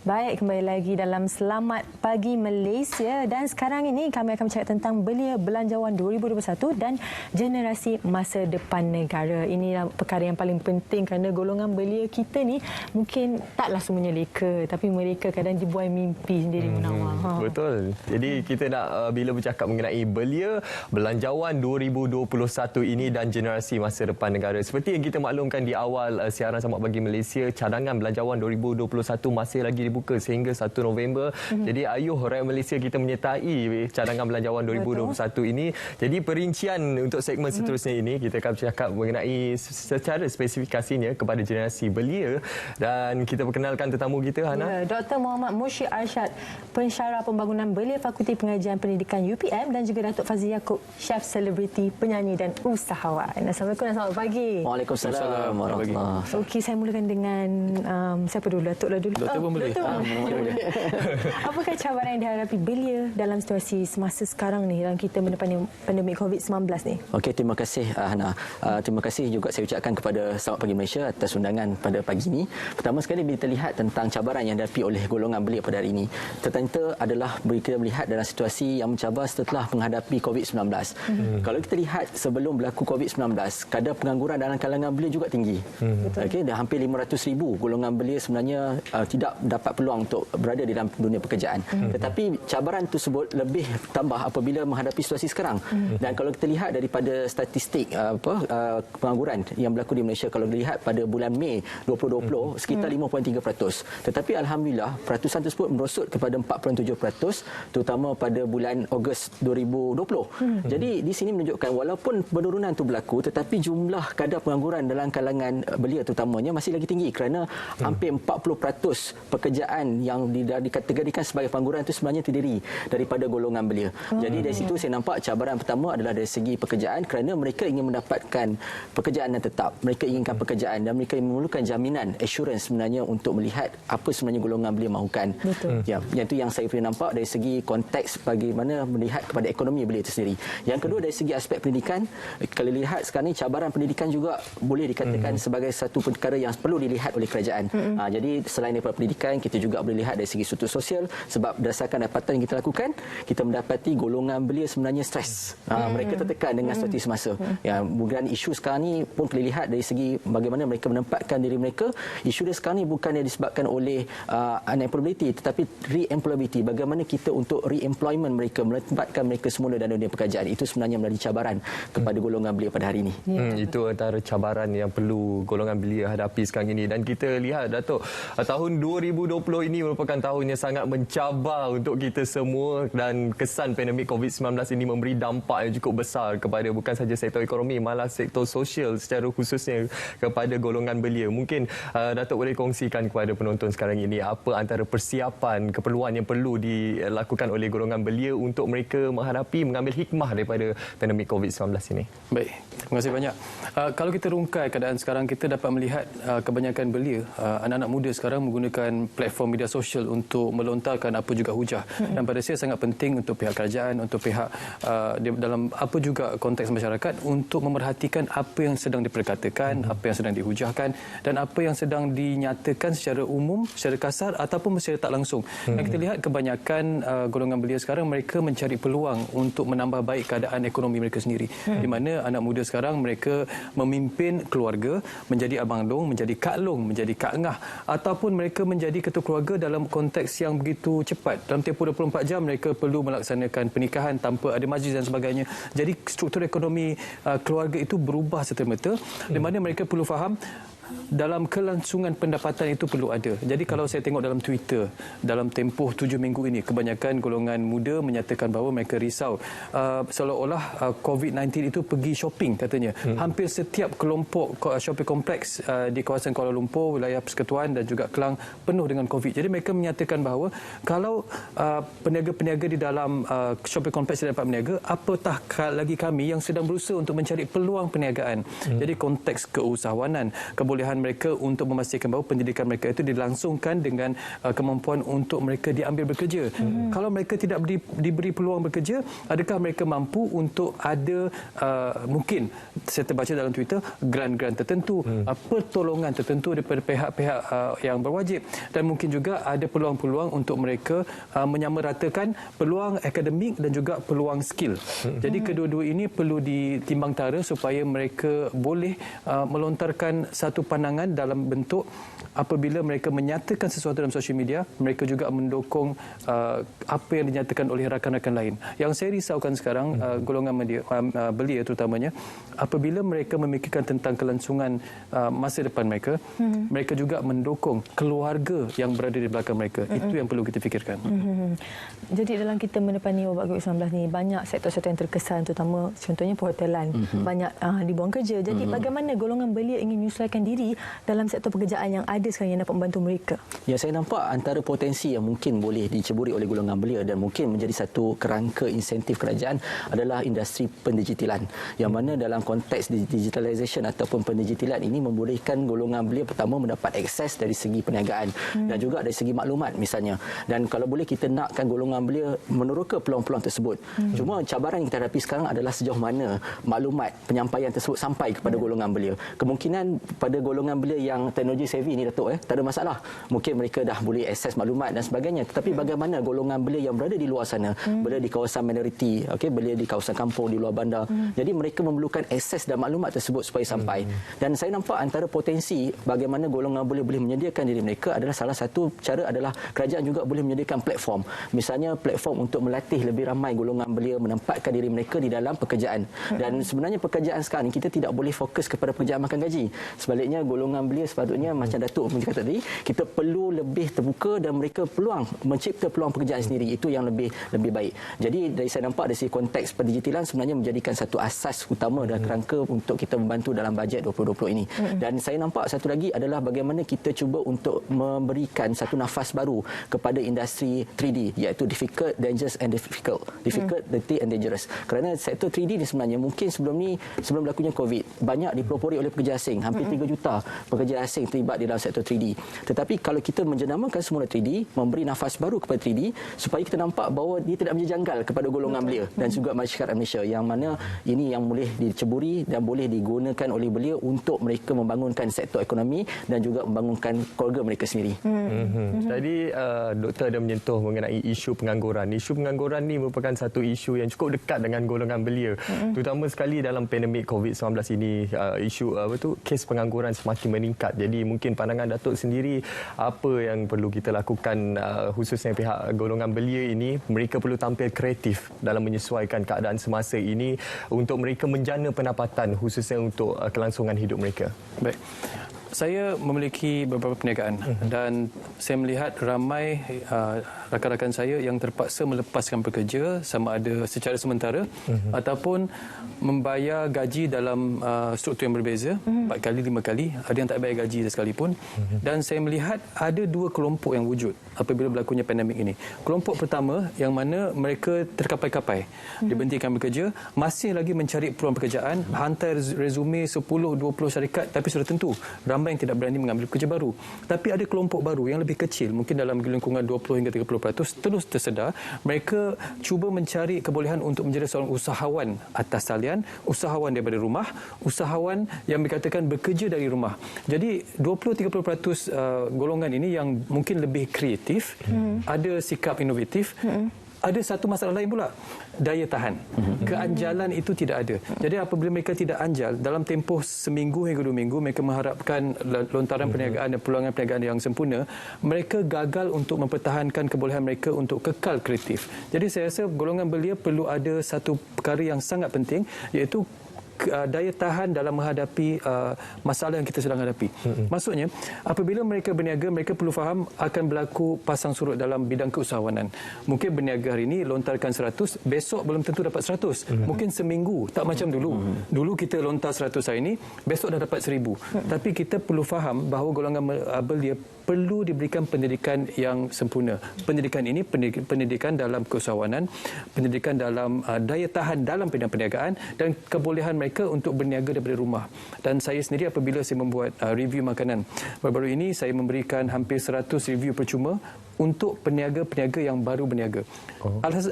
Baik, kembali lagi dalam Selamat Pagi Malaysia dan sekarang ini kami akan bercakap tentang belia belanjawan 2021 dan generasi masa depan negara. Ini perkara yang paling penting kerana golongan belia kita ni mungkin taklah semuanya leka, tapi mereka kadang dibuai mimpi sendiri, Munawar. Betul. Jadi kita nak bila bercakap mengenai belia belanjawan 2021 ini dan generasi masa depan negara. Seperti yang kita maklumkan di awal siaran Selamat Pagi Malaysia, cadangan belanjawan 2021 masih lagi dibuka sehingga 1 November. Jadi ayuh rakyat Malaysia kita menyertai cadangan belanjawan 2021 ini. Jadi perincian untuk segmen seterusnya ini kita akan bercakap mengenai secara spesifikasinya kepada generasi belia dan kita perkenalkan tetamu kita, Hana. Ya, Dr. Muhammad Mushir Arsyad, pensyarah pembangunan belia Fakulti Pengajian Pendidikan UPM, dan juga Datuk Fazli Yaakob, chef selebriti, penyanyi dan usahawan. Assalamualaikum dan selamat pagi. Waalaikumsalam warahmatullahi. Okey, saya mulakan dengan siapa dulu? Datuk lah dulu. Datuk pun boleh. Apakah cabaran yang dihadapi belia dalam situasi semasa sekarang ni dalam kita menepani pandemik COVID-19 ni? Okey, terima kasih Hana. Terima kasih juga saya ucapkan kepada Selamat Pagi Malaysia atas undangan pada pagi ini. Pertama sekali bila kita lihat tentang cabaran yang dihadapi oleh golongan belia pada hari ini, ternyata adalah kita melihat dalam situasi yang mencabar setelah menghadapi COVID-19. Kalau kita lihat sebelum berlaku COVID-19, kadar pengangguran dalam kalangan belia juga tinggi. Okey, dah hampir 500,000 golongan belia sebenarnya tidak dapat peluang untuk berada di dalam dunia pekerjaan. Tetapi cabaran tersebut lebih tambah apabila menghadapi situasi sekarang. Dan kalau kita lihat daripada statistik pengangguran yang berlaku di Malaysia, kalau dilihat pada bulan Mei 2020 sekitar 5.3%. Tetapi alhamdulillah peratusan tersebut merosot kepada 47% terutama pada bulan Ogos 2020. Jadi di sini menunjukkan walaupun penurunan itu berlaku tetapi jumlah kadar pengangguran dalam kalangan belia terutamanya masih lagi tinggi kerana hampir 40% pekerjaan yang dikategorikan sebagai pengangguran itu sebenarnya terdiri daripada golongan belia. Jadi dari situ saya nampak cabaran pertama adalah dari segi pekerjaan kerana mereka ingin mendapatkan pekerjaan yang tetap. Mereka inginkan pekerjaan dan mereka memerlukan jaminan assurance sebenarnya untuk melihat apa sebenarnya golongan belia mahukan. Ya, yang itu yang saya boleh nampak dari segi konteks bagaimana melihat kepada ekonomi belia itu sendiri. Yang kedua dari segi aspek pendidikan, kalau lihat sekarang ni cabaran pendidikan juga boleh dikatakan sebagai satu perkara yang perlu dilihat oleh kerajaan. Jadi selain daripada pendidikan, kita juga boleh lihat dari segi struktur sosial sebab berdasarkan dapatan yang kita lakukan, kita mendapati golongan belia sebenarnya stres. Mereka tertekan dengan situasi semasa. Ya, bukan isu sekarang ni pun boleh lihat dari segi bagaimana mereka menempatkan diri mereka. Isu dia sekarang ni bukan yang disebabkan oleh unemployability tetapi re-employability. Bagaimana kita untuk re-employment mereka, menempatkan mereka semula dalam dunia pekerjaan. Itu sebenarnya menjadi cabaran kepada golongan belia pada hari ini. Itu antara cabaran yang perlu golongan belia hadapi sekarang ini. Dan kita lihat, Datuk, tahun 2020 ini merupakan tahun yang sangat mencabar untuk kita semua dan kesan pandemik COVID-19 ini memberi dampak yang cukup besar kepada bukan saja sektor ekonomi, malah sektor sosial secara khususnya kepada golongan belia. Mungkin Datuk boleh kongsikan kepada penonton sekarang ini apa antara persiapan, keperluan yang perlu dilakukan oleh golongan belia untuk mereka menghadapi, mengambil hikmah daripada pandemik COVID-19 ini. Baik, terima kasih banyak. Kalau kita rungkai keadaan sekarang, kita dapat melihat kebanyakan belia, anak-anak muda sekarang menggunakan platform media sosial untuk melontarkan apa juga hujah. Dan pada saya sangat penting untuk pihak kerajaan, untuk pihak dalam apa juga konteks masyarakat untuk memerhatikan apa yang sedang diperkatakan, apa yang sedang dihujahkan dan apa yang sedang dinyatakan secara umum, secara kasar ataupun secara tak langsung. Dan kita lihat kebanyakan golongan belia sekarang mereka mencari peluang untuk menambah baik keadaan ekonomi mereka sendiri. Di mana anak muda sekarang mereka memimpin keluarga, menjadi abang long, menjadi kak long, menjadi kak ngah ataupun mereka menjadi ketua keluarga dalam konteks yang begitu cepat. Dalam tempoh 24 jam mereka perlu melaksanakan pernikahan tanpa ada majlis dan sebagainya. Jadi struktur ekonomi keluarga itu berubah serta-merta di mana mereka perlu faham dalam kelangsungan pendapatan itu perlu ada. Jadi kalau saya tengok dalam Twitter dalam tempoh 7 minggu ini, kebanyakan golongan muda menyatakan bahawa mereka risau seolah-olah COVID-19 itu pergi shopping katanya. Hampir setiap kelompok shopping kompleks di kawasan Kuala Lumpur, wilayah Persekutuan dan juga Kelang penuh dengan COVID. Jadi mereka menyatakan bahawa kalau peniaga-peniaga di dalam shopping kompleks tidak dapat berniaga, apatah lagi kami yang sedang berusaha untuk mencari peluang perniagaan. Jadi konteks keusahawanan, kebolehan kebolehan mereka untuk memastikan bahawa pendidikan mereka itu dilangsungkan dengan kemampuan untuk mereka diambil bekerja. Kalau mereka tidak diberi peluang bekerja, adakah mereka mampu untuk ada mungkin saya terbaca dalam Twitter grant-grant tertentu, pertolongan tertentu daripada pihak-pihak yang berwajib, dan mungkin juga ada peluang-peluang untuk mereka menyamaratakan peluang akademik dan juga peluang skill. Jadi kedua-dua ini perlu ditimbang tara supaya mereka boleh melontarkan satu pandangan dalam bentuk apabila mereka menyatakan sesuatu dalam sosial media, mereka juga mendukung apa yang dinyatakan oleh rakan-rakan lain. Yang saya risaukan sekarang golongan belia terutamanya, apabila mereka memikirkan tentang kelangsungan masa depan mereka, mereka juga mendukung keluarga yang berada di belakang mereka. Itu yang perlu kita fikirkan. Jadi dalam kita menepani wabak COVID-19 ni, banyak sektor-sektor yang terkesan, terutama contohnya perhotelan, banyak dibuang kerja. Jadi bagaimana golongan belia ingin menyesuaikan diri dalam sektor pekerjaan yang ada sekarang yang dapat membantu mereka? Ya, saya nampak antara potensi yang mungkin boleh diceburi oleh golongan belia dan mungkin menjadi satu kerangka insentif kerajaan adalah industri pendigitalan, yang mana dalam konteks digitalisation ataupun pendigitalan ini membolehkan golongan belia pertama mendapat akses dari segi perniagaan dan juga dari segi maklumat misalnya. Dan kalau boleh kita nakkan golongan belia meneroka peluang-peluang tersebut. Cuma cabaran yang kita hadapi sekarang adalah sejauh mana maklumat penyampaian tersebut sampai kepada golongan belia. Kemungkinan pada golongan belia yang teknologi savvy ni Datuk, tak ada masalah. Mungkin mereka dah boleh akses maklumat dan sebagainya. Tetapi bagaimana golongan belia yang berada di luar sana, berada di kawasan minoriti, berada di kawasan kampung, di luar bandar. Jadi mereka memerlukan akses dan maklumat tersebut supaya sampai. Dan saya nampak antara potensi bagaimana golongan belia boleh menyediakan diri mereka adalah salah satu cara adalah kerajaan juga boleh menyediakan platform. Misalnya platform untuk melatih lebih ramai golongan belia menempatkan diri mereka di dalam pekerjaan. Dan sebenarnya pekerjaan sekarang ni kita tidak boleh fokus kepada pekerjaan makan gaji. Sebaliknya golongan belia sepatutnya macam Datuk kata tadi, kita perlu lebih terbuka dan mereka peluang mencipta peluang pekerjaan sendiri. Itu yang lebih baik. Jadi dari saya nampak dari segi konteks pendigitalan sebenarnya menjadikan satu asas utama dan kerangka untuk kita membantu dalam bajet 2020 ini. Dan saya nampak satu lagi adalah bagaimana kita cuba untuk memberikan satu nafas baru kepada industri 3D, iaitu difficult, dangerous and difficult. Difficult, dirty and dangerous. Kerana sektor 3D ni sebenarnya mungkin sebelum berlakunya COVID, banyak dipelopori oleh pekerja asing. Hampir 3 juta pekerja asing terlibat di dalam sektor 3D. Tetapi kalau kita menjenamakan semula 3D, memberi nafas baru kepada 3D supaya kita nampak bahawa dia tidak menjadi janggal kepada golongan belia dan juga masyarakat Malaysia, yang mana ini yang boleh diceburi dan boleh digunakan oleh belia untuk mereka membangunkan sektor ekonomi dan juga membangunkan keluarga mereka sendiri. Tadi doktor ada menyentuh mengenai isu pengangguran. Isu pengangguran ni merupakan satu isu yang cukup dekat dengan golongan belia. Terutama sekali dalam pandemik COVID-19 ini, isu kes pengangguran semakin meningkat. Jadi mungkin pandangan Datuk sendiri, apa yang perlu kita lakukan khususnya pihak golongan belia ini, mereka perlu tampil kreatif dalam menyesuaikan keadaan semasa ini untuk mereka menjana pendapatan khususnya untuk kelangsungan hidup mereka. Baik. Saya memiliki beberapa perniagaan dan saya melihat ramai rakan-rakan saya yang terpaksa melepaskan pekerja, sama ada secara sementara ataupun membayar gaji dalam struktur yang berbeza, 4 kali, 5 kali, ada yang tak bayar gaji sekalipun. Dan saya melihat ada 2 kelompok yang wujud apabila berlakunya pandemik ini. Kelompok pertama yang mana mereka terkapai-kapai, diberhentikan bekerja, masih lagi mencari peluang pekerjaan, hantar resume 10-20 syarikat tapi sudah tentu ramai yang tidak berani mengambil kerja baru. Tapi ada kelompok baru yang lebih kecil, mungkin dalam lingkungan 20 hingga 30%, terus tersedar. Mereka cuba mencari kebolehan untuk menjadi seorang usahawan atas talian, usahawan daripada rumah, usahawan yang dikatakan bekerja dari rumah. Jadi 20-30% golongan ini yang mungkin lebih kreatif, ada sikap inovatif. Ada satu masalah lain pula, daya tahan. Keanjalan itu tidak ada. Jadi apabila mereka tidak anjal, dalam tempoh seminggu hingga 2 minggu, mereka mengharapkan lontaran perniagaan dan peluangan perniagaan yang sempurna, mereka gagal untuk mempertahankan kebolehan mereka untuk kekal kreatif. Jadi saya rasa golongan belia perlu ada satu perkara yang sangat penting, iaitu daya tahan dalam menghadapi masalah yang kita sedang hadapi. Maksudnya, apabila mereka berniaga, mereka perlu faham akan berlaku pasang surut dalam bidang keusahawanan. Mungkin berniaga hari ini lontarkan 100, besok belum tentu dapat 100. Mungkin seminggu, tak macam dulu. Dulu kita lontar 100 hari ini, besok dah dapat 1000. Tapi kita perlu faham bahawa golongan belia perlu diberikan pendidikan yang sempurna. Pendidikan ini pendidikan dalam keusahawanan, pendidikan dalam daya tahan dalam bidang perniagaan dan kebolehan mereka mereka untuk berniaga daripada rumah. Dan saya sendiri apabila saya membuat review makanan, baru-baru ini saya memberikan hampir 100 review percuma untuk peniaga-peniaga yang baru berniaga.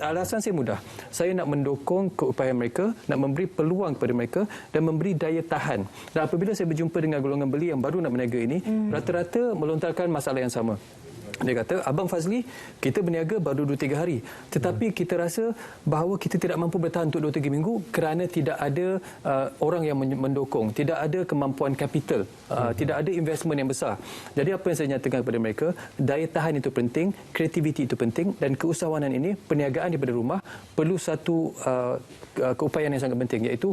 Alasan saya mudah. Saya nak mendukung keupayaan mereka, nak memberi peluang kepada mereka dan memberi daya tahan. Dan apabila saya berjumpa dengan golongan beli yang baru nak berniaga ini, rata-rata melontarkan masalah yang sama. Dia kata, Abang Fazli, kita berniaga baru 2-3 hari. Tetapi kita rasa bahawa kita tidak mampu bertahan untuk 2-3 minggu kerana tidak ada orang yang mendukung. Tidak ada kemampuan kapital. Tidak ada investment yang besar. Jadi apa yang saya nyatakan kepada mereka, daya tahan itu penting, kreativiti itu penting dan keusahawanan ini, perniagaan daripada rumah perlu satu keupayaan yang sangat penting, iaitu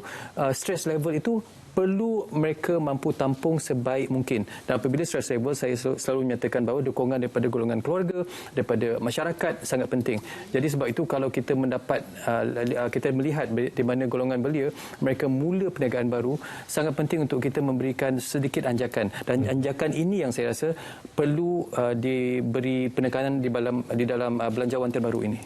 stress level itu perlu mereka mampu tampung sebaik mungkin. Dan apabila stress level, saya selalu menyatakan bahawa dukungan daripada golongan keluarga, daripada masyarakat sangat penting. Jadi sebab itu kalau kita mendapat, kita melihat di mana golongan belia, mereka mula perniagaan baru, sangat penting untuk kita memberikan sedikit anjakan. Dan anjakan ini yang saya rasa perlu diberi penekanan di dalam belanjawan terbaru ini.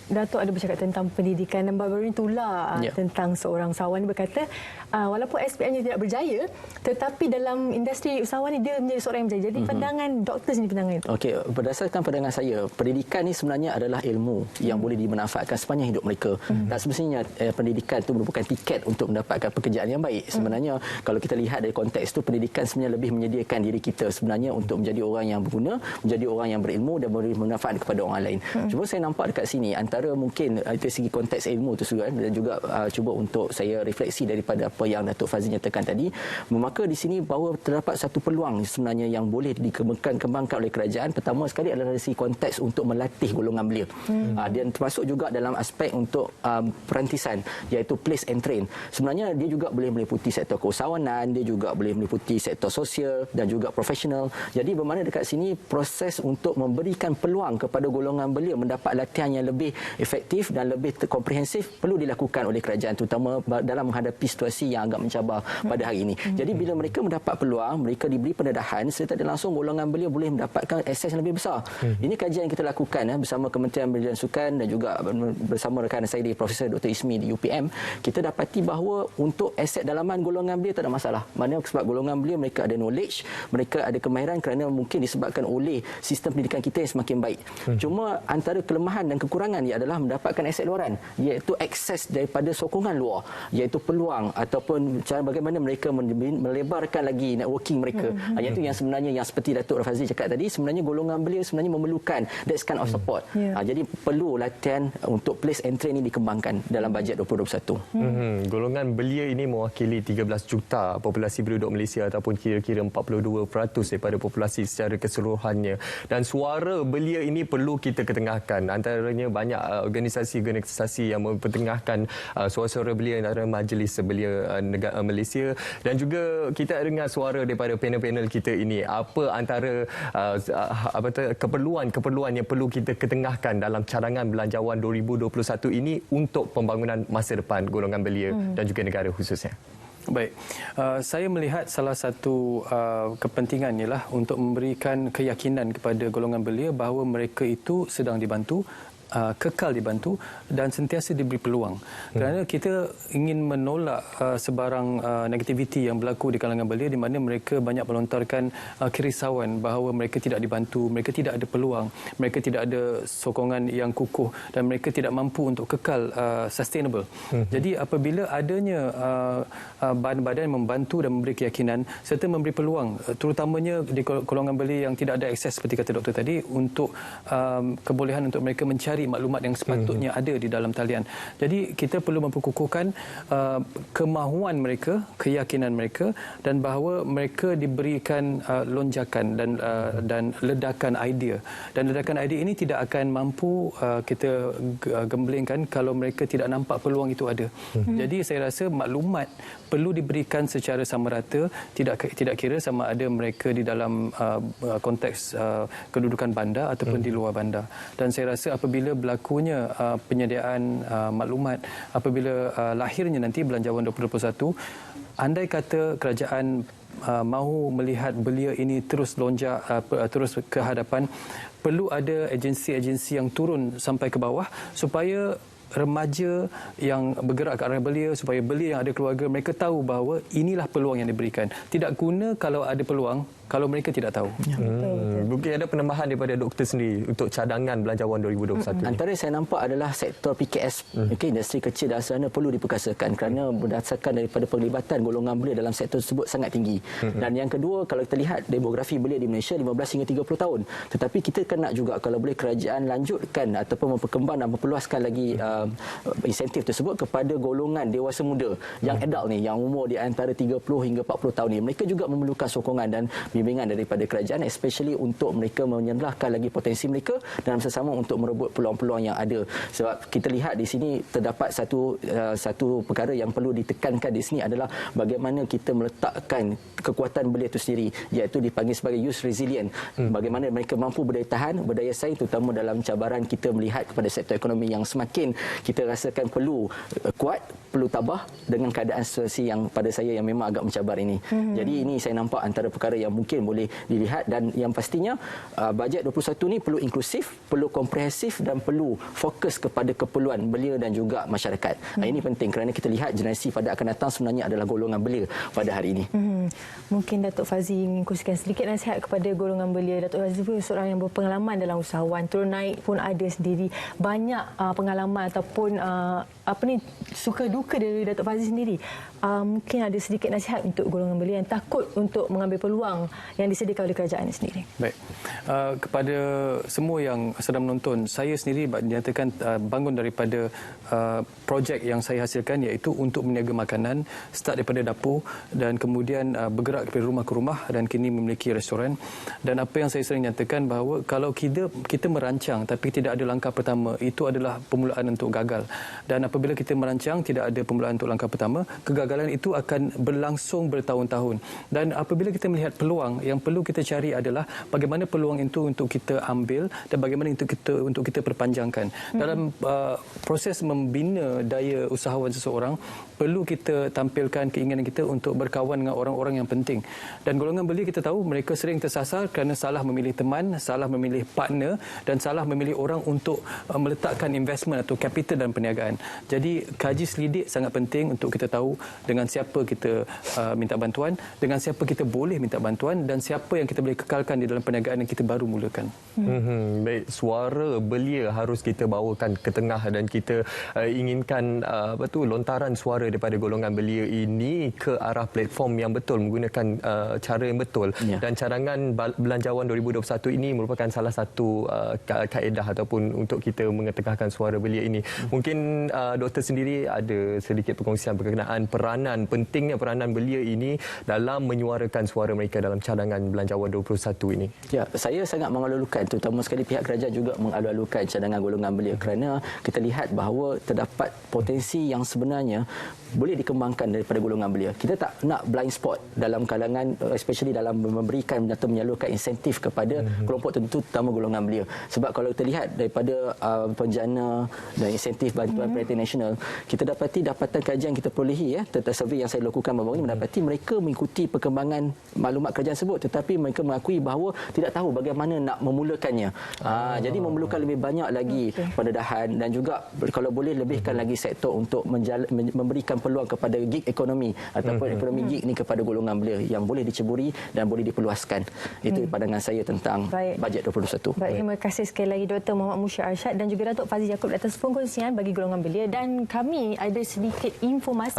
Datuk ada bercakap tentang pendidikan dan baru-baru ini tulah tentang seorang usahawan berkata walaupun SPM-nya tidak berjaya tetapi dalam industri usahawan ini dia menjadi seorang yang berjaya. Jadi pandangan doktor sendiri pandangan itu. Okey, berdasarkan pandangan saya, pendidikan ni sebenarnya adalah ilmu yang boleh dimanfaatkan sepanjang hidup mereka. Dan semestinya pendidikan itu merupakan tiket untuk mendapatkan pekerjaan yang baik. Sebenarnya kalau kita lihat dari konteks itu, pendidikan sebenarnya lebih menyediakan diri kita sebenarnya untuk menjadi orang yang berguna, menjadi orang yang berilmu dan beri manfaat kepada orang lain. Cuma saya nampak dekat sini antara mungkin dari segi konteks ilmu itu juga dan juga cuba untuk saya refleksi daripada apa yang Datuk Fazli nyatakan tadi, maka di sini bahawa terdapat satu peluang sebenarnya yang boleh dikembangkan oleh kerajaan. Pertama sekali adalah dari segi konteks untuk melatih golongan belia. Dan termasuk juga dalam aspek untuk perantisan, iaitu place and train. Sebenarnya dia juga boleh meliputi sektor keusahawanan, dia juga boleh meliputi sektor sosial dan juga profesional. Jadi bermakna dekat sini proses untuk memberikan peluang kepada golongan belia mendapat latihan yang lebih efektif dan lebih komprehensif perlu dilakukan oleh kerajaan, terutama dalam menghadapi situasi yang agak mencabar pada hari ini. Jadi bila mereka mendapat peluang, mereka diberi pendedahan, serta langsung golongan belia boleh mendapatkan akses yang lebih besar. Ini kajian yang kita lakukan bersama Kementerian Belia dan Sukan dan juga bersama rakan saya di Profesor Dr. Ismi di UPM. Kita dapati bahawa untuk aset dalaman golongan belia tak ada masalah. Maknanya sebab golongan belia mereka ada knowledge, mereka ada kemahiran kerana mungkin disebabkan oleh sistem pendidikan kita yang semakin baik. Cuma antara kelemahan dan kekurangan ia adalah mendapatkan aset luaran, iaitu akses daripada sokongan luar, iaitu peluang ataupun cara bagaimana mereka melebarkan lagi networking mereka. Iaitu yang sebenarnya yang seperti Datuk Fazli cakap tadi, sebenarnya golongan belia sebenarnya memerlukan that kind of support. Jadi perlu latihan untuk place and train ini dikembangkan dalam bajet 2021. Golongan belia ini mewakili 13 juta populasi penduduk Malaysia ataupun kira-kira 42% daripada populasi secara keseluruhannya. Dan suara belia ini perlu kita ketengahkan. Antaranya banyak organisasi-organisasi yang mempertengahkan suara-suara belia antara Majlis Belia Negara Malaysia, dan juga kita dengar suara daripada panel-panel kita ini. Apa antara keperluan yang perlu kita ketengahkan dalam cadangan belanjawan 2021 ini untuk pembangunan masa depan golongan belia dan juga negara khususnya? Baik, saya melihat salah satu kepentingan ialah untuk memberikan keyakinan kepada golongan belia bahawa mereka itu sedang dibantu, kekal dibantu dan sentiasa diberi peluang. Kerana kita ingin menolak sebarang negativiti yang berlaku di kalangan belia di mana mereka banyak melontarkan kerisauan bahawa mereka tidak dibantu, mereka tidak ada peluang, mereka tidak ada sokongan yang kukuh dan mereka tidak mampu untuk kekal sustainable. Jadi apabila adanya badan-badan yang membantu dan memberi keyakinan serta memberi peluang, terutamanya di golongan belia yang tidak ada akses seperti kata doktor tadi, untuk kebolehan untuk mereka mencari maklumat yang sepatutnya ada di dalam talian. Jadi kita perlu memperkukuhkan kemahuan mereka, keyakinan mereka dan bahawa mereka diberikan lonjakan dan ledakan idea. Dan ledakan idea ini tidak akan mampu kita gemblengkan kalau mereka tidak nampak peluang itu ada. Jadi saya rasa maklumat perlu diberikan secara sama rata, tidak kira sama ada mereka di dalam konteks kedudukan bandar ataupun di luar bandar. Dan saya rasa apabila berlakunya penyediaan maklumat, apabila lahirnya nanti belanjawan 2021, andai kata kerajaan mahu melihat belia ini terus lonjak, terus ke hadapan, perlu ada agensi-agensi yang turun sampai ke bawah supaya remaja yang bergerak ke arah belia, supaya belia yang ada keluarga, mereka tahu bahawa inilah peluang yang diberikan. Tidak guna kalau ada peluang kalau mereka tidak tahu. Mungkin ada penambahan daripada doktor sendiri untuk cadangan belanjawan 2021. Antara yang saya nampak adalah sektor PKS, industri kecil dan sederhana perlu diperkasakan kerana berdasarkan daripada penglibatan golongan belia dalam sektor tersebut sangat tinggi. Dan yang kedua, kalau kita lihat demografi belia di Malaysia 15 hingga 30 tahun. Tetapi kita kan nak juga kalau boleh kerajaan lanjutkan ataupun memperkembang dan memperluaskan lagi insentif tersebut kepada golongan dewasa muda yang adult ni, yang umur di antara 30 hingga 40 tahun ni. Mereka juga memerlukan sokongan dan bimbingan daripada kerajaan, especially untuk mereka menyerahkan lagi potensi mereka dan bersama untuk merebut peluang-peluang yang ada. Sebab kita lihat di sini terdapat satu perkara yang perlu ditekankan di sini adalah bagaimana kita meletakkan kekuatan belia itu sendiri, iaitu dipanggil sebagai youth resilient. Bagaimana mereka mampu berdaya tahan, berdaya saing, terutama dalam cabaran kita melihat kepada sektor ekonomi yang semakin kita rasakan perlu kuat, perlu tabah dengan keadaan situasi yang pada saya yang memang agak mencabar ini. Jadi ini saya nampak antara perkara yang mungkin boleh dilihat, dan yang pastinya bajet 21 ni perlu inklusif, perlu komprehensif dan perlu fokus kepada keperluan belia dan juga masyarakat. Ini penting kerana kita lihat generasi pada akan datang sebenarnya adalah golongan belia pada hari ini. Mungkin Datuk Fazli ingin kongsikan sedikit nasihat kepada golongan belia. Datuk Fazli pun seorang yang berpengalaman dalam usahawan, turun naik pun ada sendiri. Banyak pengalaman ataupun suka duka dari Datuk Fazli sendiri. Mungkin ada sedikit nasihat untuk golongan belia yang takut untuk mengambil peluang yang disediakan oleh kerajaan sendiri. Baik. Kepada semua yang sedang menonton, saya sendiri dinyatakan bangun daripada projek yang saya hasilkan, iaitu untuk meniaga makanan, start daripada dapur dan kemudian bergerak dari rumah ke rumah dan kini memiliki restoran. Dan apa yang saya sering nyatakan bahawa kalau kita merancang tapi tidak ada langkah pertama, itu adalah permulaan untuk gagal. Dan apabila kita merancang tidak ada permulaan untuk langkah pertama, kegagalan itu akan berlangsung bertahun-tahun. Dan apabila kita melihat peluang, yang perlu kita cari adalah bagaimana peluang itu untuk kita ambil dan bagaimana untuk kita perpanjangkan. Dalam proses membina daya usahawan seseorang, perlu kita tampilkan keinginan kita untuk berkawan dengan orang-orang yang penting. Dan golongan belia kita tahu mereka sering tersasar kerana salah memilih teman, salah memilih partner dan salah memilih orang untuk meletakkan investment atau capital dalam perniagaan. Jadi kaji selidik sangat penting untuk kita tahu dengan siapa kita minta bantuan, dengan siapa kita boleh minta bantuan dan siapa yang kita boleh kekalkan di dalam perniagaan yang kita baru mulakan. Baik, suara belia harus kita bawakan ke tengah dan kita inginkan lontaran suara daripada golongan belia ini ke arah platform yang betul, menggunakan cara yang betul. Dan cadangan belanjawan 2021 ini merupakan salah satu kaedah ataupun untuk kita mengetengahkan suara belia ini. Mungkin doktor sendiri ada sedikit perkongsian berkenaan pentingnya peranan belia ini dalam menyuarakan suara mereka dalam cadangan belanjawan 2021 ini. Ya, saya sangat mengalu-alukan, terutama sekali pihak kerajaan juga mengalu-alukan cadangan golongan belia kerana kita lihat bahawa terdapat potensi yang sebenarnya boleh dikembangkan daripada golongan belia. Kita tak nak blind spot dalam kalangan, especially dalam memberikan atau menyalurkan insentif kepada kelompok tertentu, terutama golongan belia. Sebab kalau kita lihat daripada penjana dan insentif bantuan Perhentian Nasional, kita dapati dapatan kajian kita perolehi tentang survey yang saya lakukan baru ini, mendapati mereka mengikuti perkembangan maklumat kerajaan tersebut, tetapi mereka mengakui bahawa tidak tahu bagaimana nak memulakannya. Jadi memerlukan lebih banyak lagi pendedahan dan juga kalau boleh lebihkan lagi sektor untuk memberikan peluang kepada gig ekonomi ataupun ekonomi gig ni kepada golongan belia yang boleh diceburi dan boleh diperluaskan. Itu pandangan saya tentang bajet 2021. Baik, terima kasih sekali lagi Dr. Muhammad Musyir Arsyad dan juga Datuk Fazli Yaakob atas pengkongsian bagi golongan belia, dan kami ada sedikit informasi